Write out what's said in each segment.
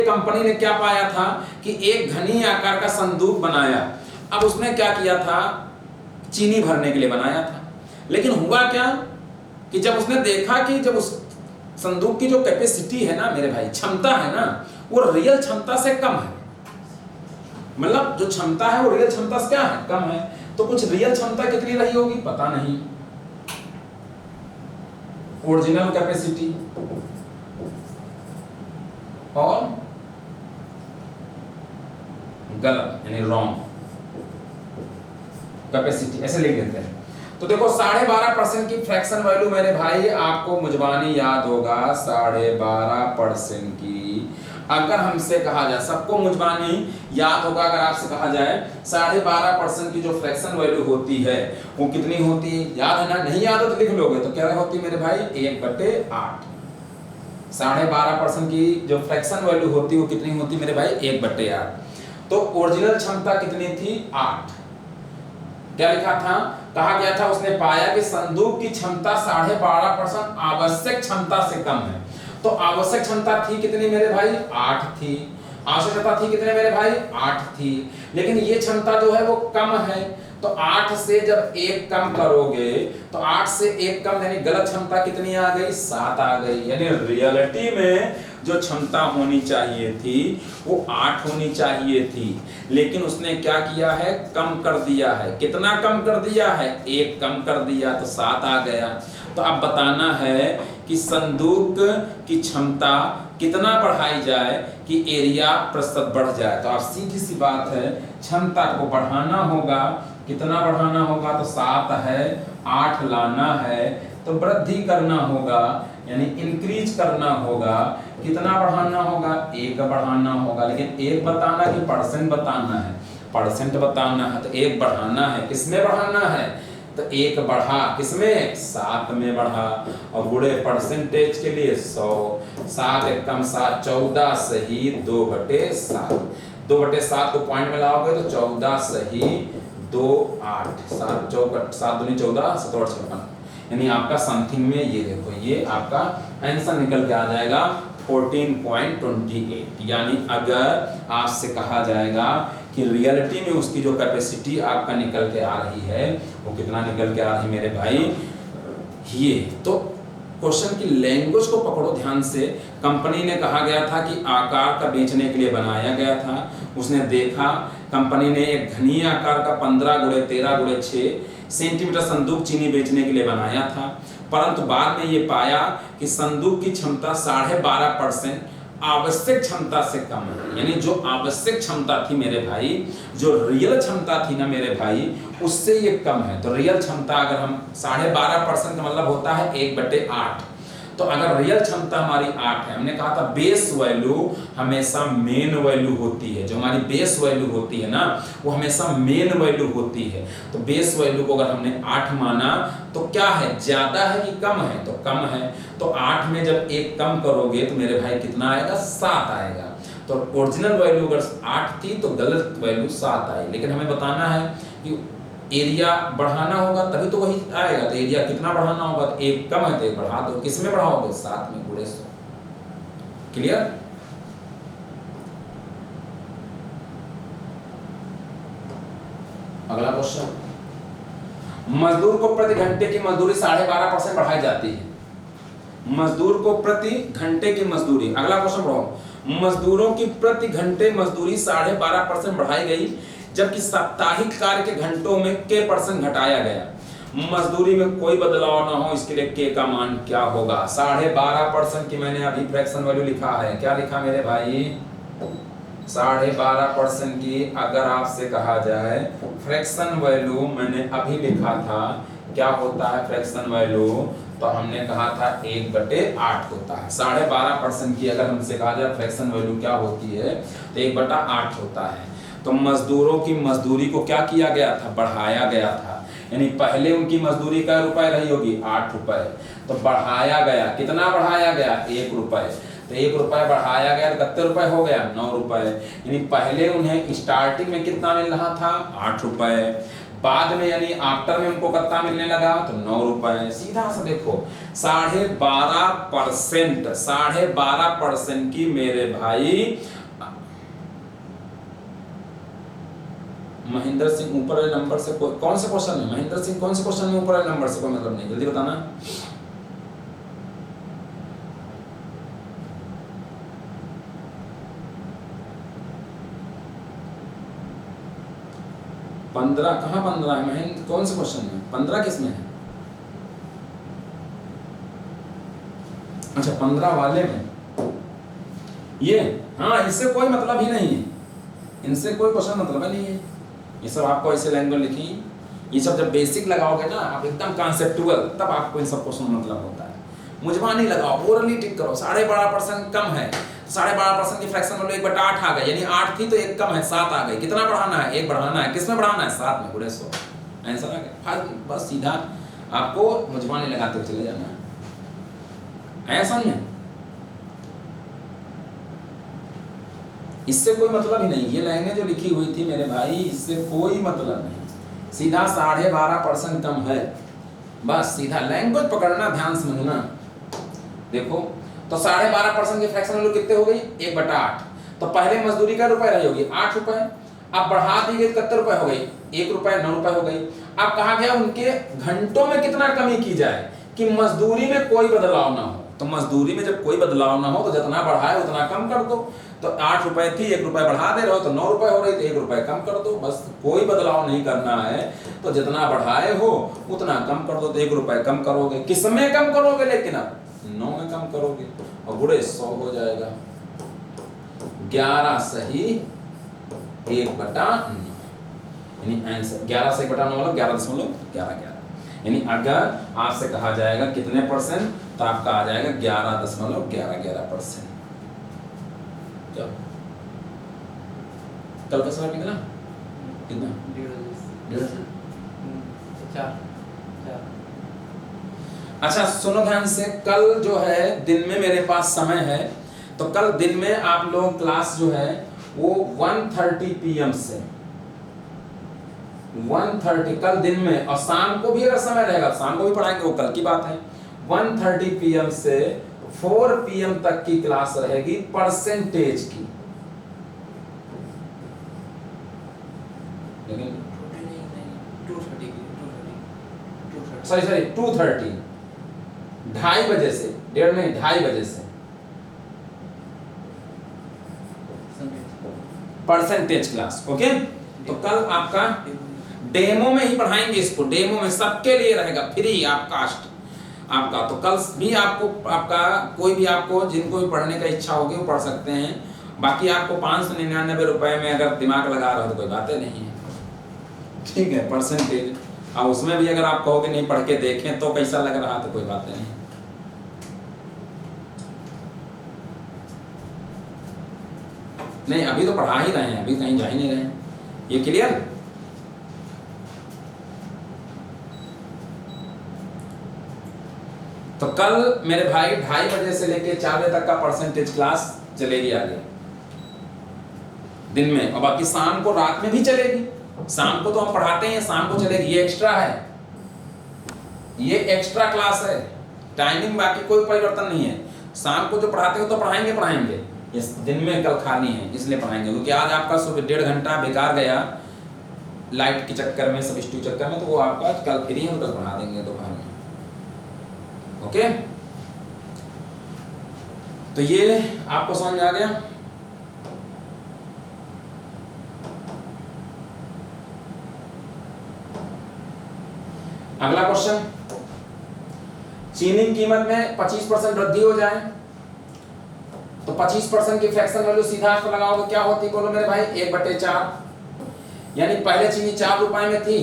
Company ने क्या पाया था कि एक घनी आकार का संदूक बनाया। अब उसने क्या किया था, चीनी भरने के लिए बनाया था, लेकिन हुआ क्या कि जब उसने देखा कि जब उस संदूक की जो कैपेसिटी है ना मेरे भाई, क्षमता है ना, वो रियल क्षमता से कम है। मतलब जो क्षमता है वो रियल क्षमता से क्या है, कम है। तो कुछ रियल क्षमता कितनी रही होगी पता नहीं, ओरिजिनल कैपेसिटी और गलत यानी रॉन्ग कैपेसिटी, ऐसे लिख देते हैं। तो देखो 12.5% की फ्रैक्शन वैल्यू मेरे भाई आपको मुजबानी याद होगा, 12.5% की अगर हमसे कहा जाए, सबको मुजबानी याद होगा, अगर आपसे कहा जाए 12.5% की जो फ्रैक्शन वैल्यू होती है वो कितनी होती है, याद है ना? नहीं याद हो तो लिख लोगे, तो क्या होती है मेरे भाई 1/8। 12.5% की जो फ्रैक्शन वैल्यू होती है वो कितनी होती है मेरे भाई 1/8। तो ओरिजिनल क्षमता कितनी थी 8। क्या लिखा था, कहा गया था उसने पाया कि संदूक की क्षमता 12.5% आवश्यक क्षमता से कम है। तो आवश्यक क्षमता थी कितनी मेरे भाई 8 थी, आवश्यकता थी कितने मेरे भाई 8 थी, लेकिन ये क्षमता जो है वो कम है। तो 8 से जब 1 कम करोगे तो 8 से 1 कम यानी गलत क्षमता कितनी आ गई 7 आ गई। यानी रियलिटी में जो क्षमता होनी चाहिए थी वो 8 होनी चाहिए थी, लेकिन उसने क्या किया है, कम कर दिया है। कितना कम कर दिया है, 1 कम कर दिया तो 7 आ गया। तो अब बताना है कि संदूक की क्षमता कितना बढ़ाई जाए कि एरिया प्रतिशत बढ़ जाए। तो आप सीधी सी बात है, क्षमता को बढ़ाना होगा। कितना बढ़ाना होगा, तो 7 है, 8 लाना है, तो वृद्धि करना होगा यानी इंक्रीज करना होगा। कितना बढ़ाना होगा, 1 बढ़ाना होगा, लेकिन 1 बताना कि परसेंट बताना है, परसेंट बताना है। तो 1 बढ़ाना है, किसमें बढ़ाना है, तो 1 बढ़ा किसमें 7 में बढ़ा, और गुणे परसेंटेज के लिए 100, 7 एकम 7 14 सही 2/7, 2/7 को पॉइंट में लाओगे तो 14 सही 2 8, 7 चौकट 7 दूनी 14 7 और 56, यानी आपका समथिंग में ये देखो ये आपका आंसर निकल के आ जाएगा 14.28। यानी अगर आपसे कहा जाएगा कि रियलिटी में उसकी जो कैपेसिटी आपका निकल के आ रही है वो कितना निकल के आ रही है मेरे भाई, ये तो क्वेश्चन की लैंग्वेज को पकड़ो ध्यान से। कंपनी ने कहा गया था कि आकार का बेचने के लिए बनाया गया था। उसने देखा, कंपनी ने एक घनी आकार का 15x13x6 सेंटीमीटर संदूक चीनी बेचने के लिए बनाया था, परंतु बाद में ये पाया कि संदूक की क्षमता 12.5% आवश्यक क्षमता से कम है। यानी जो आवश्यक क्षमता थी मेरे भाई, जो रियल क्षमता थी ना मेरे भाई, उससे ये कम है। तो रियल क्षमता अगर हम 12.5% का मतलब होता है 1/8। तो अगर रियल क्षमता हमारी 8 है, हमने कहा था बेस वैल्यू हमेशा मेन वैल्यू होती है। जो हमारी बेस वैल्यू होती है ना वो हमेशा मेन वैल्यू होती है। तो बेस वैल्यू को अगर हमने 8 माना तो क्या है, ज्यादा है कि कम है, तो कम है। तो 8 में जब 1 कम करोगे तो मेरे भाई कितना आएगा 7 आएगा। तो ओरिजिनल वैल्यू अगर 8 थी तो गलत वैल्यू 7 आई, लेकिन हमें बताना है कि एरिया बढ़ाना होगा तभी तो वही आएगा। तो एरिया कितना बढ़ाना होगा, तो 1 कम है तो 1 बढ़ा दो। किसमें बढ़ाओगे, 7 में गुणे 100। क्लियर? अगला क्वेश्चन, मजदूर को प्रति घंटे की मजदूरी 12.5% बढ़ाई जाती है। मजदूर को प्रति घंटे की मजदूरी, अगला क्वेश्चन बढ़ाओ, मजदूरों की प्रति घंटे मजदूरी 12.5% बढ़ाई गई, जबकि साप्ताहिक कार्य के घंटों में के % घटाया गया। मजदूरी में कोई बदलाव ना हो इसके लिए के का मान क्या होगा। 12.5% की मैंने अभी फ्रैक्शन वैल्यू लिखा है, क्या लिखा मेरे भाई 12.5% की अगर आपसे कहा जाए फ्रैक्शन वैल्यू मैंने अभी लिखा था, क्या होता है फ्रैक्शन वैल्यू, तो हमने कहा था 1/8 होता है। 12.5% की अगर हमसे कहा जाए फ्रैक्शन वैल्यू क्या होती है तो 1/8 होता है। तो मजदूरों की मजदूरी को क्या किया गया था, बढ़ाया गया था। यानी पहले उनकी मजदूरी क्या रुपए रही होगी 8 रुपए, तो बढ़ाया गया, कितना बढ़ाया गया 1 रुपए, तो 1 रुपए बढ़ाया गया तो कितने रुपए हो गया 9 रुपए। यानी पहले उन्हें स्टार्टिंग में कितना मिल रहा था 8 रुपए, बाद में यानी आफ्टर में उनको कितना मिलने लगा तो 9 रुपए। सीधा सा देखो 12.5%, 12.5% की मेरे भाई महेंद्र सिंह ऊपर वाले नंबर से कौन से क्वेश्चन में, महेंद्र सिंह कौन से क्वेश्चन में ऊपर वाले नंबर से कोई मतलब नहीं, जल्दी बताना। पंद्रह कहाँ 15 है महेंद्र, कौन से क्वेश्चन में 15 किस में है? अच्छा 15 वाले में ये, हाँ इससे कोई मतलब ही नहीं है, इनसे कोई क्वेश्चन मतलब नहीं है। ये सब आपको ऐसे लैंग्वेज लिखी, ये सब जब बेसिक लगाओगे ना आप एकदम कॉन्सेप्टुअल, तब आपको इन सब क्वेश्चन मतलब होता है। मुजबानी लगाओ, ओरली टिक करो। 12.5% कम है, 12.5% की फ्रैक्शन वाले 1/8 आ गए, यानी 8 थी तो एक कम है 7 आ गई। कितना बढ़ाना है? 1 बढ़ाना है। किसमें बढ़ाना है? 7 में। 100 आंसर आ गया। बस सीधा आपको मुजबानी लगाते हुए चले जाना है। ऐसा नहीं है, इससे कोई मतलब ही नहीं। ये लाइनें जो लिखी हुई थी मेरे भाई, इससे कोई मतलब नहीं। सीधा 12.5% कम है, बस सीधा लैंग्वेज पकड़ना, ध्यान समझना। देखो तो 12.5% की फ्रैक्शन वैल्यू कितने हो गई? 1/8। तो पहले मजदूरी का रुपए रही होगी 8 रुपए, अब बढ़ा दी गई कितने रुपए हो गई? 1 रुपए, 9 रुपए हो गई। अब कहा गया उनके घंटों में कितना कमी की जाए कि मजदूरी में कोई बदलाव ना हो। तो मजदूरी में जब कोई बदलाव ना हो तो जितना बढ़ाए उतना कम कर दो। तो 8 रुपए थी, 1 रुपए बढ़ा दे रहे हो तो 9 रुपए हो रही, तो 1 रुपए कम कर दो। बस कोई बदलाव नहीं करना है, तो जितना बढ़ाए हो उतना कम कर दो। तो 1 रुपए कम करोगे, किस में कम करोगे? लेकिन अब 9 में कम करोगे और बुढ़े 100 हो जाएगा। 11 सही 1/9, यानी आंसर 11 से 1/9 मतलब 11.1111। यानी अगर आपसे कहा जाएगा कितने परसेंट, तो आपका आ जाएगा 11.11%। कल का समय निकला कितना? 4। अच्छा सुनो ध्यान से, कल जो है दिन में मेरे पास समय है, तो कल दिन में आप लोग क्लास जो है वो 1:30 PM से 1:30 कल दिन में, और शाम को भी अगर समय रहेगा शाम को भी पढ़ाएंगे, वो कल की बात है। 1:30 PM से 4 PM तक की क्लास रहेगी परसेंटेज की। लेकिन सॉरी 2:30, 2:30 बजे से, 1:30 नहीं 2:30 बजे से परसेंटेज क्लास। ओके, तो कल आपका डेमो में ही पढ़ाएंगे इसको, डेमो में सबके लिए रहेगा, फ्री ऑफ कास्ट आपका। तो कल भी आपको आपका कोई भी आपको जिनको भी पढ़ने का इच्छा होगी वो पढ़ सकते हैं। बाकी आपको 599 रुपए में अगर दिमाग लगा रहे हो तो कोई बातें नहीं है, ठीक है। परसेंटेज, और उसमें भी अगर आप कहोगे नहीं पढ़ के देखें तो कैसा लग रहा तो कोई बातें नहीं। नहीं अभी तो पढ़ा ही रहे हैं, अभी कहीं जा ही नहीं रहे हैं। ये क्लियर? तो कल मेरे भाई 2:30 बजे से लेके 4 बजे तक का परसेंटेज क्लास चलेगी आगे दिन में, और बाकी शाम को रात में भी चलेगी। शाम को तो हम पढ़ाते हैं, शाम को चलेगी, ये एक्स्ट्रा है, ये एक्स्ट्रा क्लास है। टाइमिंग बाकी कोई परिवर्तन नहीं है। शाम को जो पढ़ाते हो तो पढ़ाएंगे, इस दिन में कल खाली है इसलिए पढ़ाएंगे, क्योंकि आज आपका सुबह 1.5 घंटा बेकार गया लाइट के चक्कर में, सब स्टू चक्कर में, तो वो आपका कल फ्री है, कल पढ़ा देंगे दोपहर में। ओके, तो ये आपको समझ में आ गया? अगला क्वेश्चन, चीनी की कीमत में 25% वृद्धि हो जाए तो 25% की फ्रैक्शन वैल्यू सीधा आप लगाओगे क्या होती है? बोलो मेरे भाई 1/4, यानी पहले चीनी 4 रुपए में थी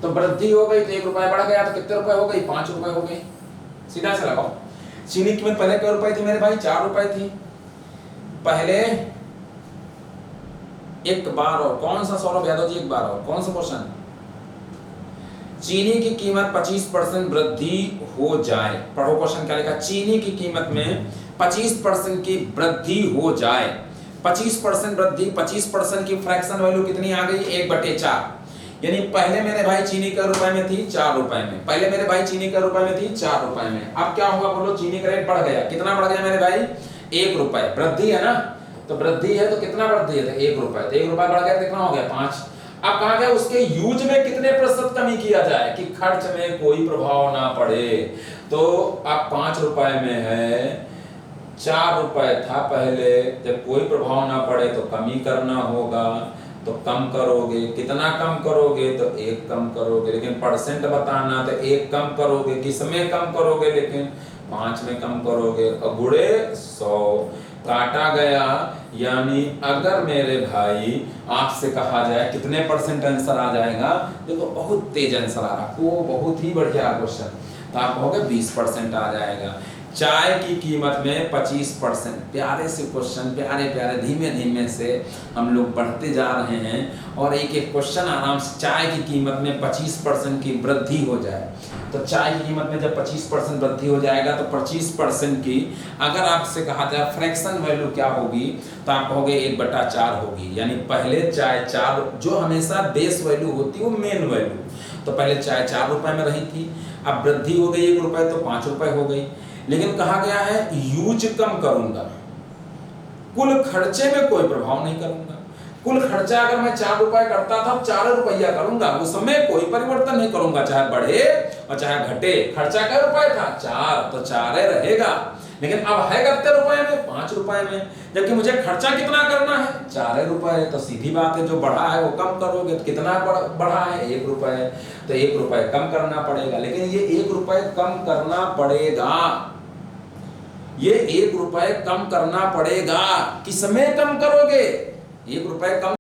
तो वृद्धि हो गई तो 1 रुपए बढ़ गया, तो कितने रुपए हो गई? 5 रुपए हो गई। सीधा से लगाओ। चीनी की कीमत पहले क्या रुपए थी मेरे भाई? 4 रुपए थी पहले। एक बार और कौन सा सौरभ यादव जी, एक बार और कौन सा क्वेश्चन? चीनी की कीमत 25% वृद्धि हो जाए, पढ़ो क्वेश्चन क्या लिखा? चीनी की कीमत में 25% की वृद्धि हो जाए, 25% वृद्धि, 25% की फ्रैक्शन वैल्यू कितनी आ गई? 1/4, यानी पहले मेरे भाई चीनी का रुपए में थी 4 रुपए में, पहले मेरे भाई चीनी का रुपए में थी 4 रुपए में। अब क्या हुआ बोलो, चीनी का रेट बढ़ गया, कितना बढ़ गया मेरे भाई, 1 रुपए, वृद्धि है ना, तो वृद्धि है तो कितना वृद्धि है, तो 1 रुपए, तो 1 रुपए बढ़ गया, कितना हो गया 5। अब कहा गया उसके यूज में कितने प्रतिशत कमी किया जाए कि खर्च में कोई प्रभाव ना पड़े, तो अब 5 रुपए में है, 4 रुपए था पहले, जब कोई प्रभाव ना पड़े तो कमी करना होगा, तो कम करोगे, कितना कम करोगे, तो 1 कम करोगे, लेकिन परसेंट बताना, तो 1 कम करोगे, किसमें कम करोगे, लेकिन 5 में कम करोगे, और गुणे 100 काटा गया। यानी अगर मेरे भाई आपसे कहा जाए कितने परसेंट आंसर आ जाएगा, देखो बहुत तेज आंसर आ रहा, वो बहुत ही बढ़िया क्वेश्चन, तो आप कहोगे 20% आ जाएगा। चाय की कीमत में 25%, प्यारे से क्वेश्चन, प्यारे प्यारे धीमे धीमे से हम लोग बढ़ते जा रहे हैं, और एक एक क्वेश्चन आराम से, चाय की कीमत में 25% की वृद्धि हो जाए, तो चाय की कीमत में जब 25% वृद्धि हो जाएगा, तो 25% की अगर आपसे कहा जाए फ्रैक्शन वैल्यू क्या होगी, तो आप कहोगे 1/4 होगी। यानी पहले चाय 4, जो हमेशा बेस वैल्यू होती है वो मेन वैल्यू, तो पहले चाय 4 रुपए में रही थी, अब वृद्धि हो गई 1 रुपए, तो 5 रुपए हो गई। लेकिन कहा गया है यूज कम करूंगा, कुल खर्चे में कोई प्रभाव नहीं करूंगा। कुल खर्चा अगर मैं 4 रुपए करता था, 4 रुपया करूंगा, उसमें कोई परिवर्तन नहीं करूंगा, चाहे बढ़े और चाहे घटे। खर्चा क्या रुपए था, 4, तो 4 रहेगा, लेकिन अब है कितने रुपए में, 5 रुपए में, जबकि मुझे खर्चा कितना करना है, 4 रुपए, तो सीधी बात है जो बढ़ा है वो कम करोगे, तो कितना बढ़ा है, 1 रुपए, तो 1 रुपए कम करना पड़ेगा। लेकिन ये 1 रुपए कम करना पड़ेगा, ये 1 रुपए कम करना पड़ेगा, किसमें कम करोगे, 1 रुपए कम